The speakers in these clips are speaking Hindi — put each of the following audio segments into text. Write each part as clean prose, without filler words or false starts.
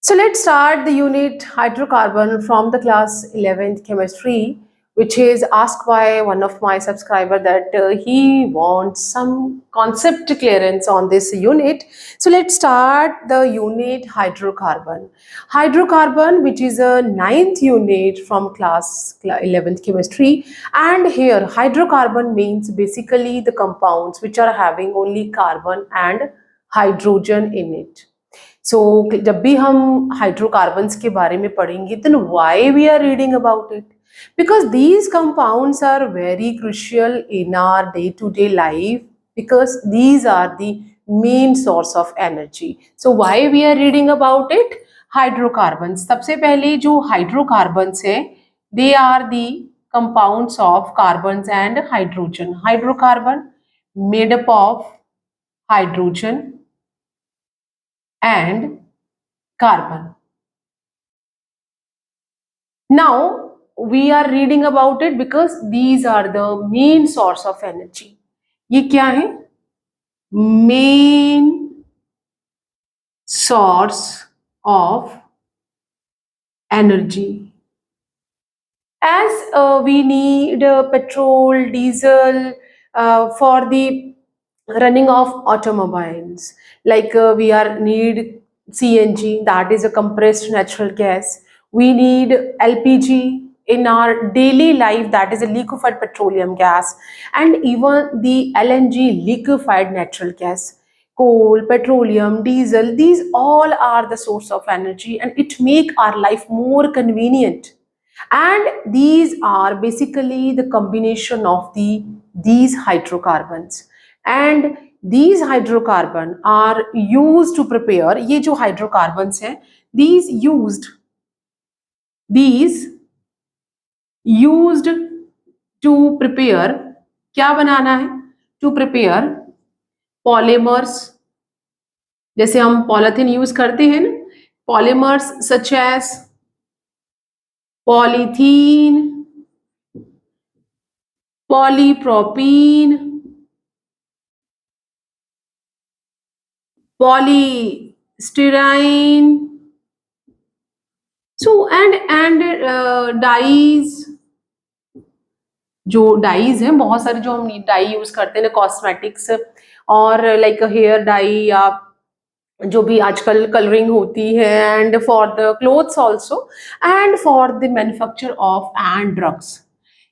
So let's start the unit hydrocarbon from the class 11th chemistry, which is asked by one of my subscriber that he wants some concept clearance on this unit. So let's start the unit hydrocarbon. Hydrocarbon, which is a ninth unit from class 11th chemistry, and here hydrocarbon means basically the compounds which are having only carbon and hydrogen in it. सो जब भी हम हाइड्रोकार्बन्स के बारे में पढ़ेंगे then why we are reading about it because these compounds are very crucial in our day-to-day life because these are the main source of energy. So why we are reading about it? Hydrocarbons. सबसे पहले जो hydrocarbons है they are the compounds of carbons and hydrogen. Hydrocarbon made up of hydrogen and carbon. Now we are reading about it because these are the main source of energy. ये क्या है? Main source of energy. As we need petrol, diesel for the running of automobiles, like we are need CNG, that is a compressed natural gas. We need LPG in our daily life, that is a liquefied petroleum gas, and even the LNG, liquefied natural gas. Coal, petroleum, diesel, these all are the source of energy and it make our life more convenient. And these are basically the combination of these hydrocarbons. And these hydrocarbon are used to prepare, ये जो hydrocarbons हैं, these used to prepare, क्या बनाना है? To prepare polymers, जैसे हम पॉलीथीन यूज करते हैं ना, polymers such as polythene, polypropylene, polystyrene, so and dyes. जो डाइज हैं बहुत सारे जो हम डाई यूज करते हैं ना कॉस्मेटिक्स और लाइक हेयर डाई या जो भी आजकल कलरिंग होती है and for the clothes also and for the manufacture of and drugs.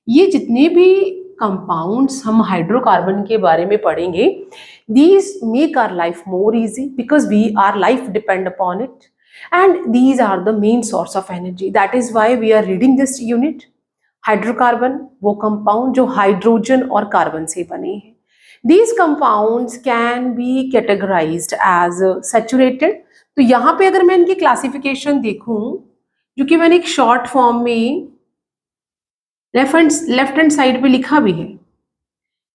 ये जितने भी कंपाउंड्स हम हाइड्रोकार्बन के बारे में पढ़ेंगे these make our life more easy because our life depend upon it and these are the main source of energy. That is why we are reading this unit. Hydrocarbon वो कंपाउंड जो हाइड्रोजन और कार्बन से बने हैं. These compounds can be categorized as saturated. तो यहाँ पे अगर मैं इनकी क्लासिफिकेशन देखूं जो कि मैंने एक शॉर्ट फॉर्म में लेफ्ट हैंड साइड पे लिखा भी है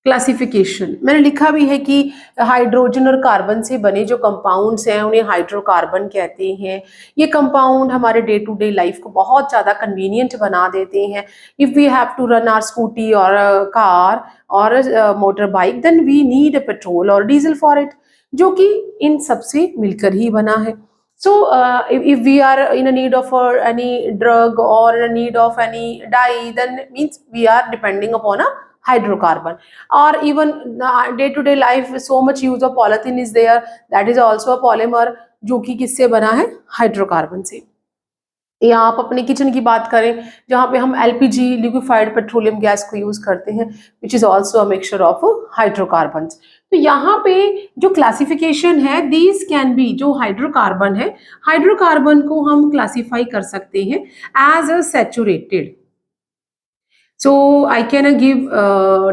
क्लासिफिकेशन, मैंने लिखा भी है कि हाइड्रोजन और कार्बन से बने जो कंपाउंड्स हैं उन्हें हाइड्रोकार्बन कहते हैं. ये कंपाउंड हमारे डे टू डे लाइफ को बहुत ज़्यादा कन्वीनियंट बना देते हैं. If we have to run our scooty और कार और motor bike then we need petrol और डीजल फॉर इट, जो कि इन सबसे मिलकर ही बना है. So if we are in a need of any drug or in a need of any dye, then means we are depending upon a hydrocarbon. Or even day to day life so much use of polythene is there, that is also a polymer जो कि किससे बना है? हाइड्रोकार्बन से. या आप अपने किचन की बात करें जहाँ पे हम LPG लिक्विफाइड पेट्रोलियम गैस को यूज करते हैं which is also a mixture of hydrocarbons. तो यहाँ पे जो क्लासिफिकेशन है दीज कैन बी, जो हाइड्रोकार्बन है हाइड्रोकार्बन को हम क्लासिफाई कर सकते हैं as a saturated. So I can give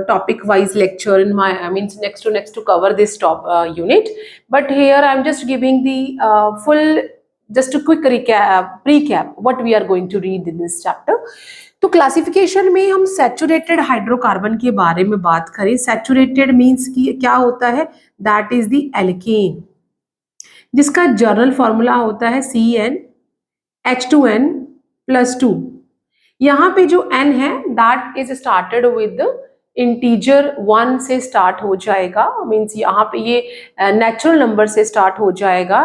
topic wise lecture in my next to cover this unit, but here I'm just giving the full, just a quick recap what we are going to read in this chapter. तो क्लासिफिकेशन में हम सैचुरेटेड हाइड्रोकार्बन के बारे में बात करें. सैचुरेटेड मीन्स कि क्या होता है? दैट इज द एल्केन जिसका जर्नल फॉर्मूला होता है CnH2n+2. यहाँ पे जो N है that is started with integer 1 से स्टार्ट हो जाएगा, मीन्स यहाँ पे ये नेचुरल नंबर से स्टार्ट हो जाएगा,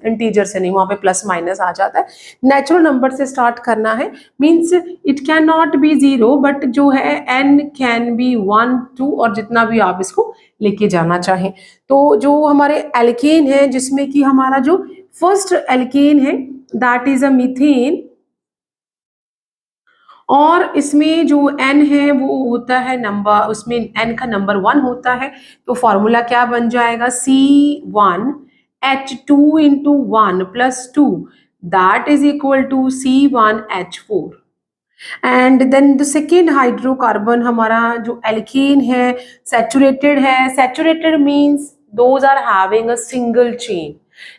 इंटीजर से नहीं, वहाँ पे प्लस माइनस आ जाता है। नेचुरल नंबर से स्टार्ट करना है, means it can not be 0, but जो है n कैन बी 1 2 और जितना भी आप इसको लेके जाना चाहें। तो जो हमारे एल्केन है, जिसमें कि हमारा जो फर्स्ट एल्केन है दैट इज अ मीथेन, और इसमें जो n है वो होता है नंबर, उसमें n का नंबर 1 होता है। तो फॉर्मूला क्या बन जाएगा, C1H2 into 1 plus 2 that is equal to C1H4। And then the second hydrocarbon हमारा जो एल्केन है, सैचुरेटेड है। Saturated means those are having a single chain,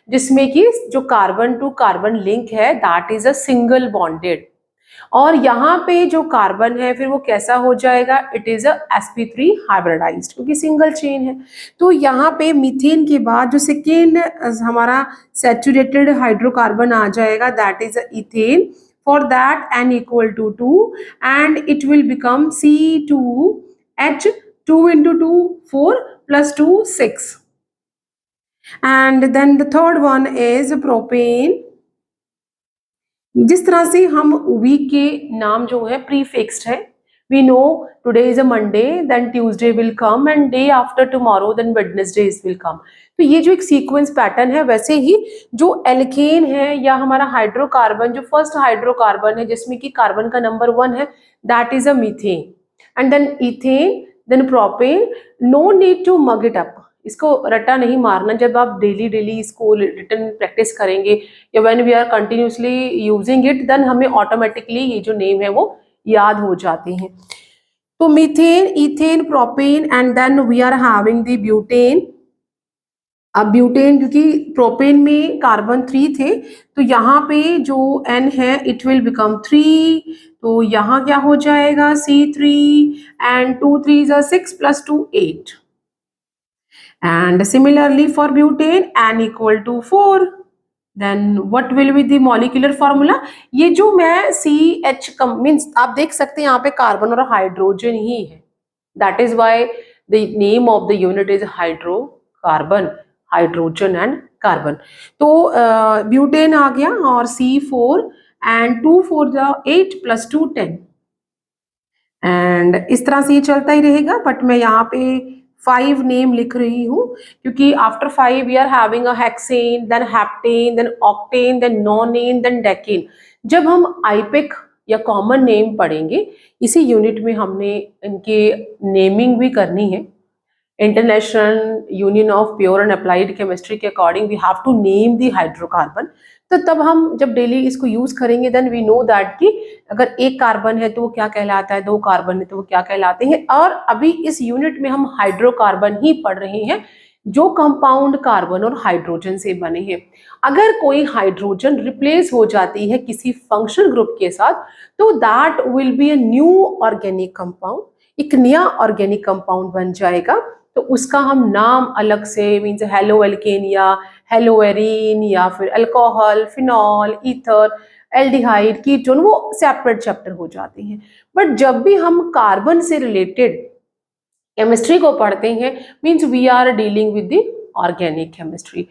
जिसमें कि जो कार्बन टू कार्बन लिंक है that is a single bonded. और यहाँ पे जो कार्बन है फिर वो कैसा हो जाएगा, it is a sp3 hybridized, क्योंकि सिंगल चेन है। तो यहाँ पे मीथेन के बाद जो सेकेंड हमारा सैचुरेटेड हाइड्रोकार्बन आ जाएगा that is ethane. For that n equal to 2 and it will become C2H2 into 2 4 plus 2 6। and then the third one is propane। जिस तरह से हम वीक के नाम जो है प्रीफिक्स्ड है, we know today is a Monday, then Tuesday will come and day after tomorrow then Wednesday will come. तो ये जो एक सीक्वेंस पैटर्न है, वैसे ही जो एल्केन है या हमारा हाइड्रोकार्बन, जो फर्स्ट हाइड्रोकार्बन है जिसमें कि कार्बन का नंबर 1 है that is a methane, and then ethane, then propane. No need to mug it up, इसको रट्टा नहीं मारना। जब आप डेली इसको रिटन प्रैक्टिस करेंगे या when we are continuously using it, then हमें ऑटोमेटिकली ये जो नेम है वो याद हो जाते हैं। तो methane, ethane, propane and then we are having the butane. अब ब्यूटेन, क्योंकि प्रोपेन में कार्बन 3 थे तो यहाँ पे जो n है इट विल बिकम 3, तो यहाँ क्या हो जाएगा C3 and 2 3 6 plus 2 8। And similarly for butane n equal to 4, then what will be the molecular formula? ये जो मैं CH मीन्स आप देख सकते हैं यहाँ पे कार्बन और हाइड्रोजन ही है, that is why the name of the unit is hydrocarbon, hydrogen and carbon. तो ब्यूटेन आ गया और C4 एंड 2 4 8 प्लस 2 10, एंड इस तरह से ये चलता ही रहेगा। बट मैं यहाँ पे 5 नेम लिख रही हूँ क्योंकि after 5 we are having a hexane, then heptane, then octane, then nonane, then decane. जब हम आईपेक या कॉमन नेम पढ़ेंगे, इसी यूनिट में हमने इनके नेमिंग भी करनी है। International Union of Pure and Applied Chemistry के according we have to name the hydrocarbon. तो तब हम जब डेली इसको यूज करेंगे देन वी नो दैट कि अगर एक कार्बन है तो वो क्या कहलाता है, 2 कार्बन है तो वो क्या कहलाते हैं। और अभी इस यूनिट में हम हाइड्रोकार्बन ही पढ़ रहे हैं जो कंपाउंड कार्बन और हाइड्रोजन से बने हैं। अगर कोई हाइड्रोजन रिप्लेस हो जाती है किसी फंक्शनल ग्रुप के साथ तो that will be a new organic compound, एक नया ऑर्गेनिक कंपाउंड बन जाएगा। तो उसका हम नाम अलग से मीन्स हेलो एल्केन या हेलो एरीन या फिर alcohol, phenol, ether, aldehyde, ketone, वो सेपरेट चैप्टर हो जाते हैं। बट जब भी हम कार्बन से रिलेटेड केमिस्ट्री को पढ़ते हैं means we are dealing with the organic chemistry.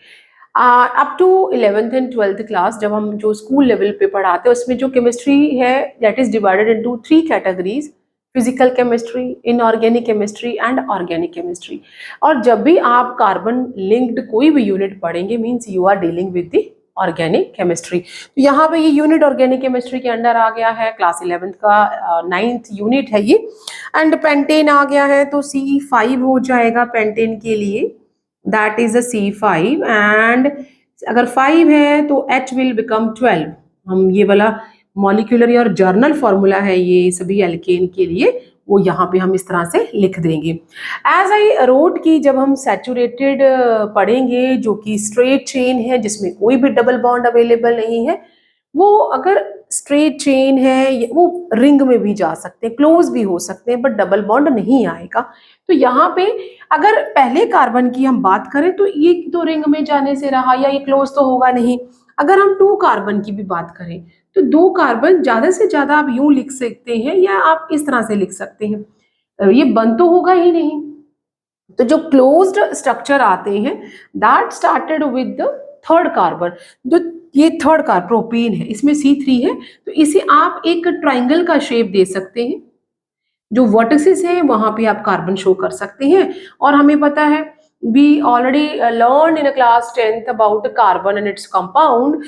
Up to 11th and 12th class जब हम जो स्कूल लेवल पे पढ़ाते हैं उसमें जो केमिस्ट्री है that is divided into 3 categories, physical chemistry, inorganic chemistry and organic chemistry. और जब भी आप कार्बन लिंक्ड कोई भी यूनिट पढ़ेंगे means you are dealing with the organic chemistry. तो यहाँ पे ये यूनिट ऑर्गेनिक केमिस्ट्री के अंडर आ गया है, क्लास 11th का 9th यूनिट है ये। एंड पेंटेन आ गया है तो C5 हो जाएगा पेंटेन के लिए, that is a C5। And अगर 5 है तो H विल बिकम 12। हम ये वाला मॉलिक्यूलर और जर्नल फॉर्मूला है ये सभी एल्केन के लिए, वो यहाँ पे हम इस तरह से लिख देंगे। एज आई रोट की जब हम सैचुरेटेड पढ़ेंगे जो कि स्ट्रेट चेन है जिसमें कोई भी डबल बॉन्ड अवेलेबल नहीं है, वो अगर स्ट्रेट चेन है वो रिंग में भी जा सकते हैं, क्लोज भी हो सकते हैं, बट डबल बॉन्ड नहीं आएगा। तो यहाँ पे अगर पहले कार्बन की हम बात करें तो ये तो रिंग में जाने से रहा या ये क्लोज तो होगा नहीं। अगर हम 2 कार्बन की भी बात करें तो 2 कार्बन ज्यादा से ज्यादा आप यूं लिख सकते हैं या आप इस तरह से लिख सकते हैं, ये बंद तो होगा ही नहीं। तो जो क्लोज्ड स्ट्रक्चर आते हैं that started with the third carbon, जो ये थर्ड कार्बन प्रोपेन है, इसमें C3 है, तो इसे आप एक ट्राइंगल का शेप दे सकते हैं। जो वर्टिसेस है वहां पे आप कार्बन शो कर सकते हैं। और हमें पता है we already learned in a class 10th about carbon and its compound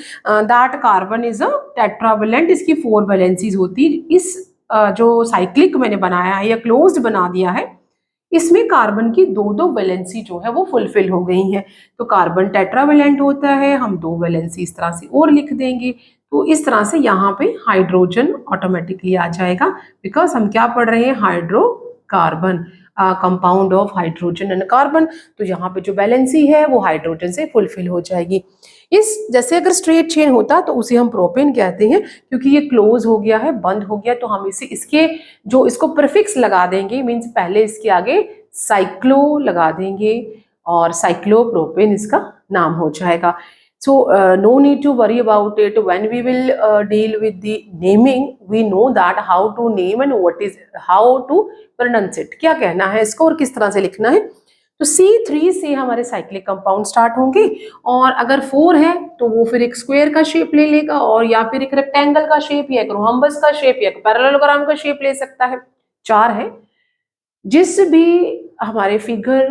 that carbon is a tetravalent, इसकी 4 वैलेंसीज होती है। इस जो साइक्लिक मैंने बनाया है या क्लोज्ड बना दिया है, इसमें कार्बन की दो वैलेंसी जो है वो फुलफिल हो गई हैं। तो कार्बन टेट्रावेलेंट होता है, हम 2 वैलेंसी इस तरह से और लिख देंगे। तो इस तरह से यहाँ पे हाइड्रोजन ऑटोमेटिकली आ जाएगा, बिकॉज हम क्या पढ़ रहे हैं, hydrocarbon, compound of hydrogen and carbon. तो यहाँ पे जो वैलेंसी है वो हाइड्रोजन से फुलफिल हो जाएगी। इस जैसे अगर स्ट्रेट चेन होता तो उसे हम प्रोपेन कहते हैं, क्योंकि ये क्लोज हो गया है, बंद हो गया, तो हम इसे इसके जो इसको प्रीफिक्स लगा देंगे, मीन्स पहले इसके आगे साइक्लो लगा देंगे और साइक्लोप्रोपेन इसका नाम हो जाएगा। So no need to worry about it. When we will deal with the naming, we know that how to name and how to pronounce it. क्या कहना है इसको और किस तरह से लिखना है। तो C3 से हमारे साइक्लिक कंपाउंड स्टार्ट होंगे, और अगर 4 है तो वो फिर एक स्क्वायर का शेप ले लेगा, और या फिर एक रेक्टेंगल का शेप, या एक रोहम्बस का शेप, या एक पैरेललोग्राम का शेप ले सकता है। 4 है, जिस भी हमारे फिगर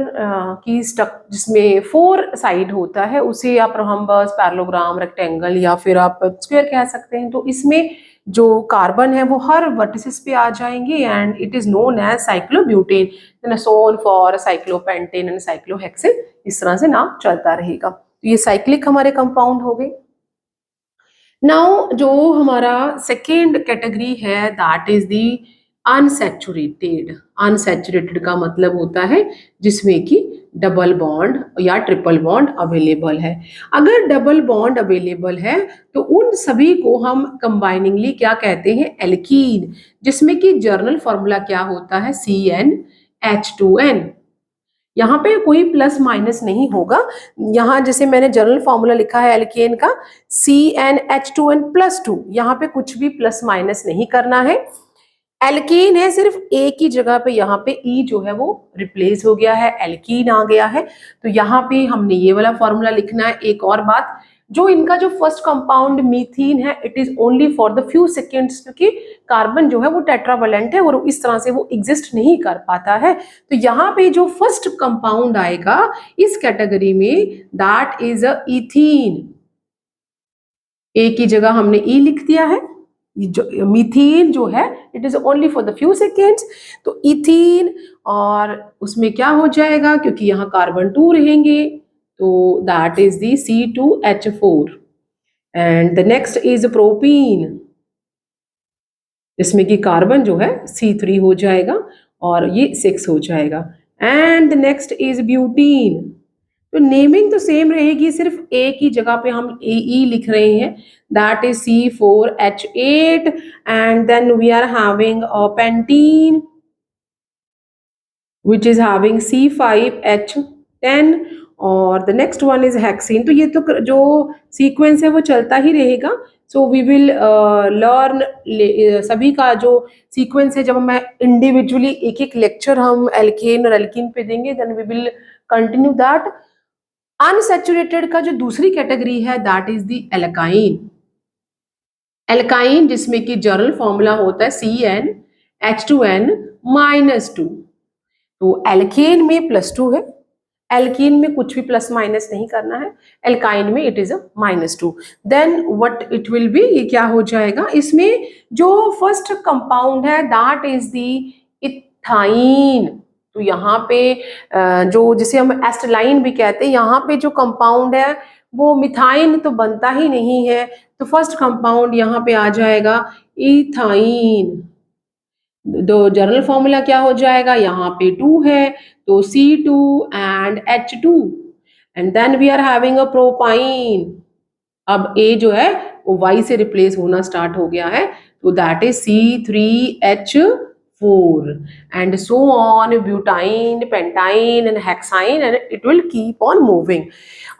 की स्टक जिसमें 4 साइड होता है उसे आप रोहम्बस, पैरेललोग्राम, रेक्टेंगल या फिर आप स्क्वायर कह सकते हैं। तो इसमें जो कार्बन है वो हर वर्टिसेस पे आ जाएंगे, and it is known as cyclobutane, so on for cyclopentane and cyclohexane, इस तरह से नाम चलता रहेगा। तो ये साइक्लिक हमारे कंपाउंड हो गए। नाउ जो हमारा सेकेंड कैटेगरी है that is the unsaturated. Unsaturated का मतलब होता है जिसमें कि डबल बॉन्ड या ट्रिपल बॉन्ड अवेलेबल है। अगर डबल बॉन्ड अवेलेबल है तो उन सभी को हम कंबाइनिंगली क्या कहते हैं, एल्कीन, जिसमें कि जर्नल फॉर्मूला क्या होता है, CnH2n। यहाँ पे कोई प्लस माइनस नहीं होगा। यहाँ जैसे मैंने जनरल फॉर्मूला लिखा है एल्केन का CnH2n+2, यहाँ पे कुछ भी प्लस माइनस नहीं करना है। एल्कीन है, सिर्फ एक ही जगह पे यहाँ पे ई जो है वो रिप्लेस हो गया है, एल्कीन आ गया है। तो यहाँ पे हमने ये वाला फॉर्मूला लिखना है। एक और बात, जो इनका जो फर्स्ट कंपाउंड मीथीन है, it is only for the few seconds, क्योंकि कार्बन जो है वो टेट्रावेलेंट है और इस तरह से वो एग्जिस्ट नहीं कर पाता है। तो यहाँ पे जो फर्स्ट कंपाउंड आएगा इस कैटेगरी में दैट इज अ इथीन। एक ही जगह हमने ई लिख दिया है। जो मीथेन जो है it is only for the few seconds, तो इथीन, और उसमें क्या हो जाएगा, क्योंकि यहाँ कार्बन 2 रहेंगे, तो that is the C2H4। And the next is propene, इसमें कि कार्बन जो है C3 हो जाएगा और ये 6 हो जाएगा। And the next is butene. तो नेमिंग तो सेम रहेगी, सिर्फ एक ही जगह पे हम ई लिख रहे हैं, that is C4H8, and then we are having a pentene which is having C5H10, और the next one is hexene. तो ये तो जो सीक्वेंस है वो चलता ही रहेगा। सो वी विल लर्न सभी का जो सीक्वेंस है, जब मैं इंडिविजुअली एक एक लेक्चर हम एल्केन और एल्कीन पे देंगे, then we will continue that. Unsaturated का जो दूसरी कैटेगरी है that is the alkyne. Alkyne जिसमें कि जर्नल फॉर्मूला होता है CnH2n-2। तो एल्केन में +2 है, एल्कीन में कुछ भी प्लस माइनस नहीं करना है, एल्काइन में it is a -2। Then what it will be, ये क्या हो जाएगा, इसमें जो फर्स्ट कंपाउंड है दैट इज द इथाइन। तो यहाँ पे जो जिसे हम एस्टलाइन भी कहते हैं, यहाँ पे जो कंपाउंड है वो मिथाइन तो बनता ही नहीं है, तो फर्स्ट कंपाउंड यहाँ पे आ जाएगा इथाइन। दो जर्नल फॉर्मूला क्या हो जाएगा, यहाँ पे 2 है तो C2 and H2, and then we are having a propyne. अब A जो है वो Y से रिप्लेस होना स्टार्ट हो गया है, तो that is C3H4। 4 and so on, butane, pentane and hexane, and it will keep on moving.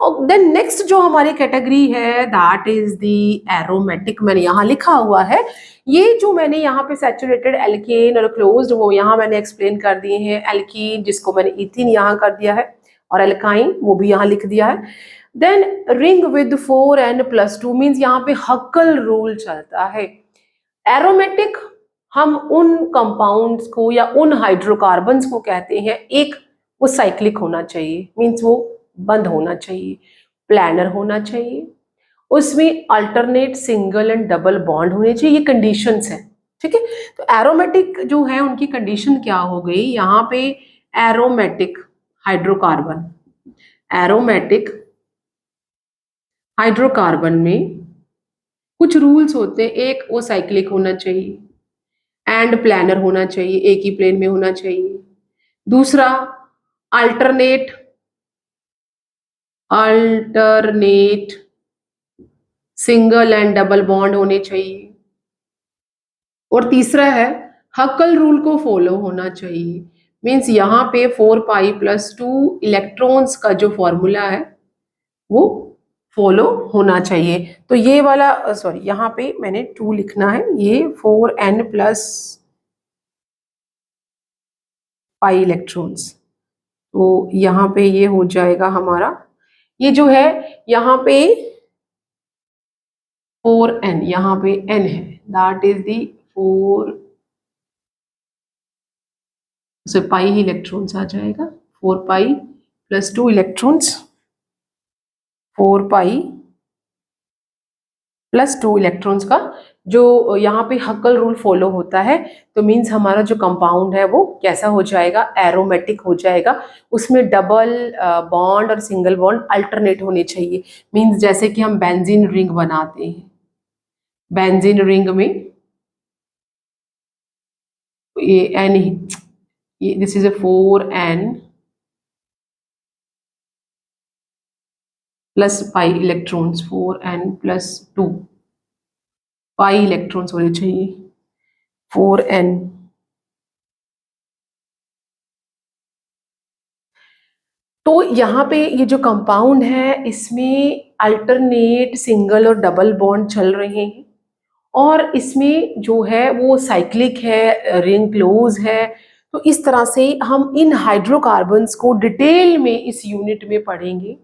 और then next जो हमारी कैटेगरी है that is the aromatic, मैंने यहाँ लिखा हुआ है, ये जो मैंने यहाँ पे सैचुरेटेड एल्केन और क्लोज्ड वो यहाँ मैंने एक्सप्लेन कर दिए हैं। एल्कीन जिसको मैंने इथिन यहाँ कर दिया है और एल्काइन वो भी यहाँ लिख दिया है। Then ring with 4n+2 means यहाँ पे हक्कल रूल चलता है। एरोमेटिक हम उन कंपाउंड्स को या उन हाइड्रोकार्बन्स को कहते हैं, एक वो साइक्लिक होना चाहिए, मीन्स वो बंद होना चाहिए, प्लानर होना चाहिए, उसमें alternate single and double bond होने चाहिए, ये कंडीशंस हैं, ठीक है। तो एरोमेटिक जो है उनकी कंडीशन क्या हो गई, यहाँ पे एरोमेटिक हाइड्रोकार्बन, एरोमेटिक हाइड्रोकार्बन में कुछ रूल्स होते हैं। एक वो साइक्लिक होना चाहिए एंड प्लानर होना चाहिए, एक ही प्लेन में होना चाहिए। दूसरा alternate single and double bond होने चाहिए। और तीसरा है हक्कल रूल को फॉलो होना चाहिए, मीन्स यहाँ पे 4π+2 इलेक्ट्रॉन्स का जो फॉर्मूला है वो फॉलो होना चाहिए। तो ये वाला सॉरी यहाँ पे मैंने 2 लिखना है, ये 4n+π इलेक्ट्रॉन्स, तो यहाँ पे ये हो जाएगा हमारा, ये जो है यहाँ पे 4n, यहाँ पे n है, दैट इज दी 4 से पाई ही इलेक्ट्रॉन्स आ जाएगा, 4π+2 इलेक्ट्रॉन्स, 4π+2 इलेक्ट्रॉन्स का जो यहाँ पे हक्कल रूल फॉलो होता है। तो मीन्स हमारा जो कंपाउंड है वो कैसा हो जाएगा, एरोमेटिक हो जाएगा। उसमें डबल बॉन्ड और सिंगल बॉन्ड अल्टरनेट होने चाहिए, मीन्स जैसे कि हम बेंजीन रिंग बनाते हैं, बेंजीन रिंग में ये n, ये this is a 4n+π electrons, 4n+2 pi electrons होने चाहिए, 4n। तो यहाँ पे ये जो कंपाउंड है इसमें अल्टरनेट सिंगल और डबल बॉन्ड चल रहे हैं और इसमें जो है वो साइक्लिक है, रिंग क्लोज है। तो इस तरह से हम इन हाइड्रोकार्बन्स को डिटेल में इस यूनिट में पढ़ेंगे।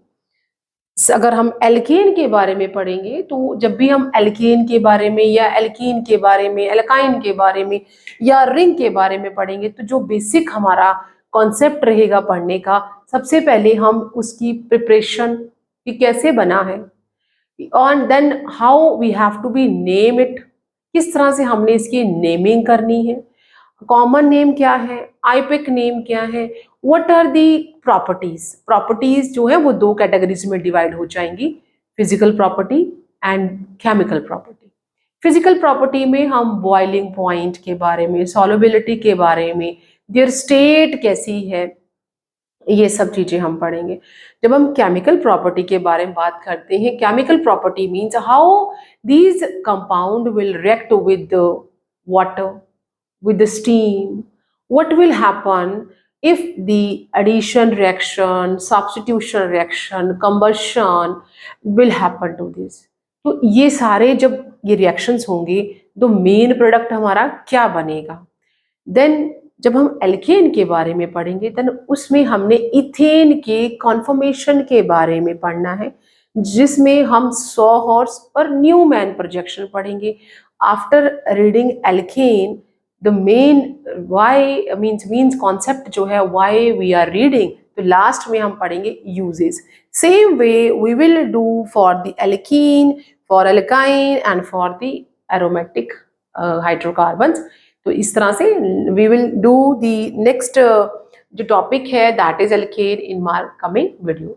अगर हम एल्केन के बारे में पढ़ेंगे तो जब भी हम एल्केन के बारे में या एल्कीन के बारे में, एल्काइन के बारे में या रिंग के बारे में पढ़ेंगे तो जो बेसिक हमारा कॉन्सेप्ट रहेगा पढ़ने का, सबसे पहले हम उसकी प्रिपरेशन कि कैसे बना है, और then how we have to be name it, किस तरह से हमने इसकी नेमिंग करनी है, कॉमन नेम क्या है, आईपिक नेम क्या है, what are the properties. Properties जो है वो 2 कैटेगरीज में डिवाइड हो जाएंगी, physical property and chemical property. Physical property में हम बॉइलिंग पॉइंट के बारे में, सॉल्युबिलिटी के बारे में, देयर स्टेट कैसी है, ये सब चीजें हम पढ़ेंगे। जब हम केमिकल प्रॉपर्टी के बारे में बात करते हैं, chemical property means how these compound will react with water, with the steam, what will happen if the addition reaction, substitution reaction, combustion will happen to this। तो ये सारे जब ये रिएक्शंस होंगे तो मेन प्रोडक्ट हमारा क्या बनेगा। देन जब हम एल्केन के बारे में पढ़ेंगे देन उसमें हमने इथेन के कॉन्फॉर्मेशन के बारे में पढ़ना है, जिसमें हम सॉहॉर्स और न्यूमैन प्रोजेक्शन पढ़ेंगे। After reading alkane the main why means concept जो है why we are reading, तो लास्ट में हम पढ़ेंगे uses। same way we will do for the alkene, for alkyne and for the aromatic hydrocarbons। तो इस तरह से we will do the next जो topic है that is alkane in my coming video।